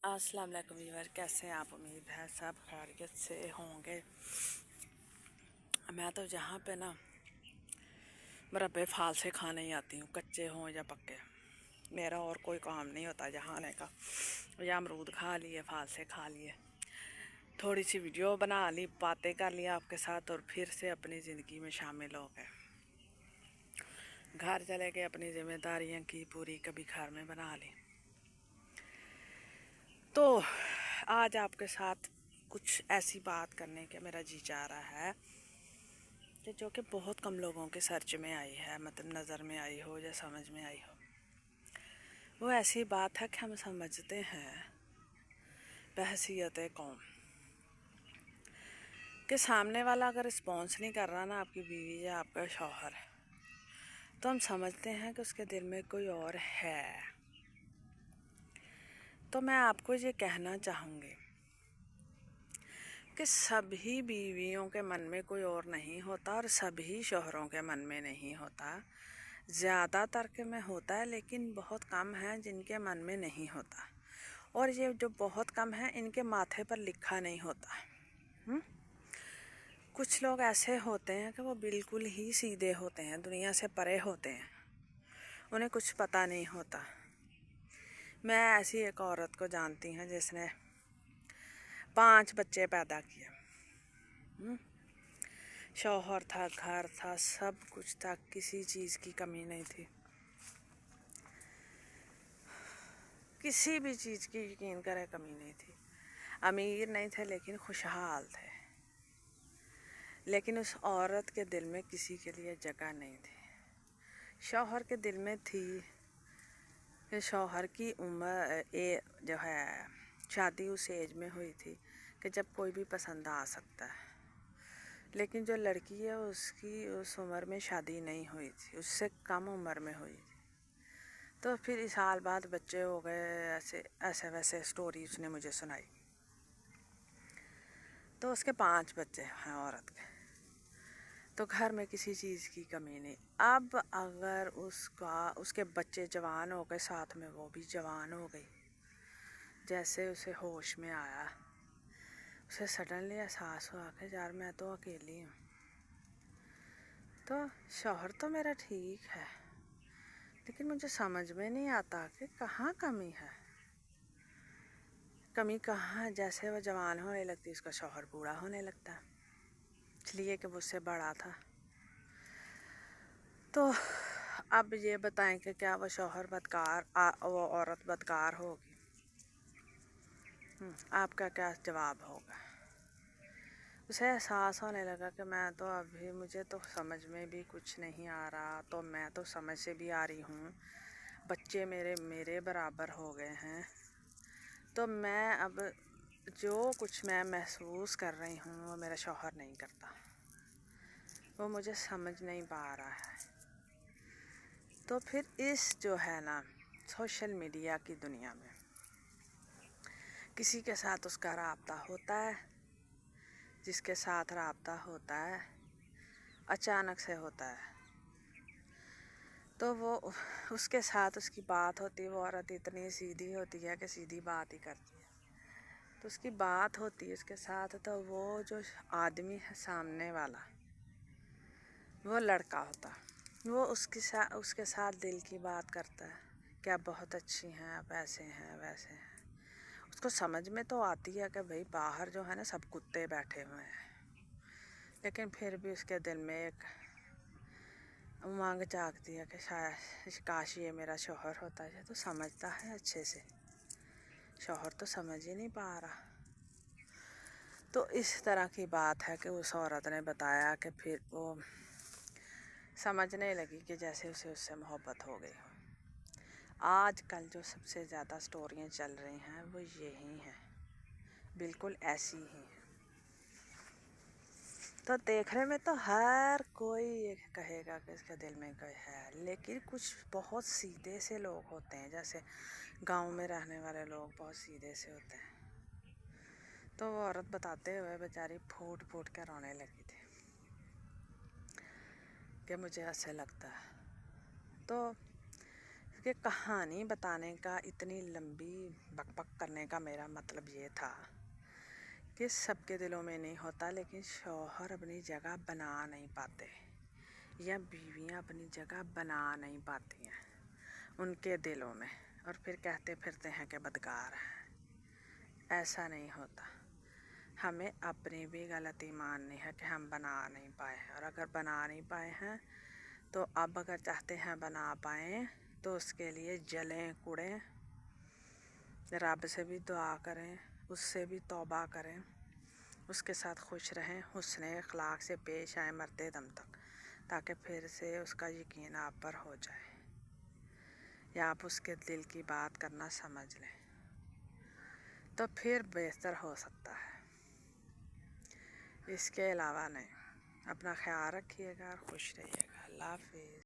अस्सलाम वालेकुम व्यूअर, कैसे हैं आप? उम्मीद है सब खैरियत से होंगे। मैं तो यहाँ पे ना मुरब्बे फाल से खाने ही आती हूँ, कच्चे हों या पक्के। मेरा और कोई काम नहीं होता यहाँ आने का। या अमरूद खा लिए, फाल से खा लिए, थोड़ी सी वीडियो बना ली, बातें कर ली आपके साथ और फिर से अपनी ज़िंदगी में शामिल हो गए। घर चले गए, अपनी जिम्मेदारियाँ की पूरी, कभी घर में बना ली। तो आज आपके साथ कुछ ऐसी बात करने का मेरा जी चाह रहा है कि जो कि बहुत कम लोगों के सर्च में आई है, मतलब नज़र में आई हो या समझ में आई हो। वो ऐसी बात है कि हम समझते हैं बहसीयत कौम कि सामने वाला अगर रिस्पॉन्स नहीं कर रहा ना, आपकी बीवी या आपका शौहर, तो हम समझते हैं कि उसके दिल में कोई और है। तो मैं आपको ये कहना चाहूँगी कि सभी बीवियों के मन में कोई और नहीं होता और सभी शौहरों के मन में नहीं होता। ज़्यादातर के में होता है, लेकिन बहुत कम हैं जिनके मन में नहीं होता। और ये जो बहुत कम हैं, इनके माथे पर लिखा नहीं होता। कुछ लोग ऐसे होते हैं कि वो बिल्कुल ही सीधे होते हैं, दुनिया से परे होते हैं, उन्हें कुछ पता नहीं होता। मैं ऐसी एक औरत को जानती हूँ जिसने 5 बच्चे पैदा किए। शौहर था, घर था, सब कुछ था, किसी चीज़ की कमी नहीं थी, किसी भी चीज़ की यकीन करें कमी नहीं थी। अमीर नहीं थे लेकिन खुशहाल थे। लेकिन उस औरत के दिल में किसी के लिए जगह नहीं थी। शौहर के दिल में थी कि शौहर की उम्र जो है, शादी उस एज में हुई थी कि जब कोई भी पसंद आ सकता है। लेकिन जो लड़की है उसकी उस उम्र में शादी नहीं हुई थी, उससे कम उम्र में हुई थी। तो फिर इस साल बाद बच्चे हो गए, ऐसे वैसे स्टोरी उसने मुझे सुनाई। तो उसके 5 बच्चे हैं औरत के, तो घर में किसी चीज़ की कमी नहीं। अब अगर उसके बच्चे जवान हो गए, साथ में वो भी जवान हो गई, जैसे उसे होश में आया, उसे सडनली एहसास हुआ कि यार मैं तो अकेली हूँ। तो शौहर तो मेरा ठीक है, लेकिन मुझे समझ में नहीं आता कि कहाँ कमी है, कमी कहाँ। जैसे वो जवान होने लगती, उसका शौहर बूढ़ा होने लगता, इसलिए कि वो उससे बड़ा था। तो अब ये बताएं कि क्या वो शौहर बदकार, वो औरत बदकार होगी? आपका क्या जवाब होगा? उसे एहसास होने लगा कि मैं तो अभी, मुझे तो समझ में भी कुछ नहीं आ रहा, तो मैं तो समझ से भी आ रही हूँ, बच्चे मेरे बराबर हो गए हैं, तो मैं अब जो कुछ मैं महसूस कर रही हूँ वो मेरा शौहर नहीं करता, वो मुझे समझ नहीं पा रहा है। तो फिर इस जो है ना सोशल मीडिया की दुनिया में किसी के साथ उसका राब्ता होता है, जिसके साथ राब्ता होता है अचानक से होता है, तो वो उसके साथ उसकी बात होती है। वो औरत इतनी सीधी होती है कि सीधी बात ही करती है। तो उसकी बात होती है उसके साथ, तो वो जो आदमी है सामने वाला, वो लड़का होता, वो उसके साथ दिल की बात करता है कि आप बहुत अच्छी हैं, आप ऐसे हैं वैसे हैं। उसको समझ में तो आती है कि भाई बाहर जो है ना सब कुत्ते बैठे हुए हैं, लेकिन फिर भी उसके दिल में एक उमंग जागती है कि शायद काश ये मेरा शौहर होता है। तो समझता है अच्छे से, शौहर तो समझ ही नहीं पा रहा। तो इस तरह की बात है कि उस औरत ने बताया कि फिर वो समझने लगी कि जैसे उसे उससे मोहब्बत हो गई हो। आजकल जो सबसे ज़्यादा स्टोरियाँ चल रही हैं वो यही हैं, बिल्कुल ऐसी ही। तो देखने में तो हर कोई ये कहेगा कि इसके दिल में कोई है, लेकिन कुछ बहुत सीधे से लोग होते हैं, जैसे गांव में रहने वाले लोग बहुत सीधे से होते हैं। तो वो औरत बताते हुए बेचारी फूट फूट कर रोने लगी थी कि मुझे ऐसे लगता है। तो کہ کہانی بتانے کا، اتنی لمبی بک بک کرنے کا میرا مطلب یہ تھا کہ سب کے دلوں میں نہیں ہوتا، لیکن شوہر اپنی جگہ بنا نہیں پاتے یا بیویاں اپنی جگہ بنا نہیں پاتی ہیں ان کے دلوں میں، اور پھر کہتے پھرتے ہیں کہ بدکار ہیں۔ ایسا نہیں ہوتا، ہمیں اپنی بھی غلطی ماننی ہے کہ ہم بنا نہیں پائے ہیں، اور اگر بنا نہیں پائے ہیں تو اب اگر چاہتے ہیں بنا پائیں تو اس کے لیے جلیں کڑیں، رب سے بھی دعا کریں، اس سے بھی توبہ کریں، اس کے ساتھ خوش رہیں، حسن اخلاق سے پیش آئیں مرتے دم تک، تاکہ پھر سے اس کا یقین آپ پر ہو جائے یا آپ اس کے دل کی بات کرنا سمجھ لیں، تو پھر بہتر ہو سکتا ہے۔ اس کے علاوہ نہیں۔ اپنا خیال رکھیے گا اور خوش رہیے گا۔ اللہ حافظ۔